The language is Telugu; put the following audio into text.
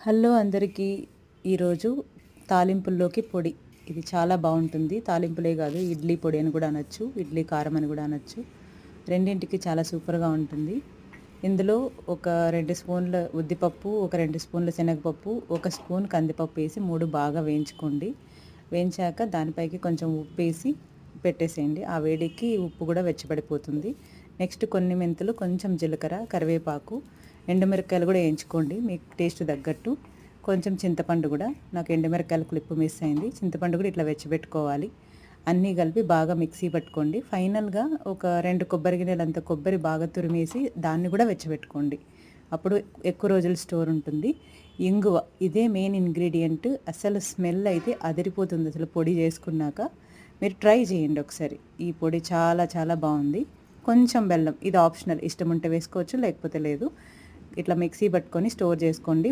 హలో అందరికీ. ఈరోజు తాలింపుల్లోకి పొడి. ఇది చాలా బాగుంటుంది. తాలింపులే కాదు, ఇడ్లీ పొడి అని కూడా అనొచ్చు, ఇడ్లీ కారం అని కూడా అనొచ్చు. రెండింటికి చాలా సూపర్గా ఉంటుంది. ఇందులో ఒక 2 స్పూన్ల ఉద్దిపప్పు, ఒక 2 స్పూన్ల శనగపప్పు, ఒక స్పూన్ కందిపప్పు వేసి 3 బాగా వేయించుకోండి. వేయించాక దానిపైకి కొంచెం ఉప్పు వేసి పెట్టేసేయండి. ఆ వేడికి ఉప్పు కూడా వెచ్చబడిపోతుంది. నెక్స్ట్ కొన్ని మెంతులు, కొంచెం జీలకర్ర, కరివేపాకు, ఎండుమిరపకాయలు కూడా వేయించుకోండి మీకు టేస్ట్ తగ్గట్టు. కొంచెం చింతపండు కూడా, నాకు ఎండుమిరపకాయల క్లిప్పు మిస్ అయింది. చింతపండు కూడా ఇట్లా వెచ్చబెట్టుకోవాలి. అన్నీ కలిపి బాగా మిక్సీ పట్టుకోండి. ఫైనల్గా ఒక 2 కొబ్బరి గిన్నెలంత కొబ్బరి బాగా తురిమేసి దాన్ని కూడా వెచ్చబెట్టుకోండి. అప్పుడు ఎక్కువ రోజులు స్టోర్ ఉంటుంది. ఇంగువ, ఇదే మెయిన్ ఇంగ్రీడియంట్. అసలు స్మెల్ అయితే అదిరిపోతుంది. అసలు పొడి చేసుకున్నాక మీరు ట్రై చేయండి ఒకసారి. ఈ పొడి చాలా చాలా బాగుంది. కొంచెం బెల్లం, ఇది ఆప్షనల్, ఇష్టం ఉంటే వేసుకోవచ్చు లేకపోతే లేదు. ఇట్లా మిక్సీ పట్టుకొని స్టోర్ చేసుకోండి.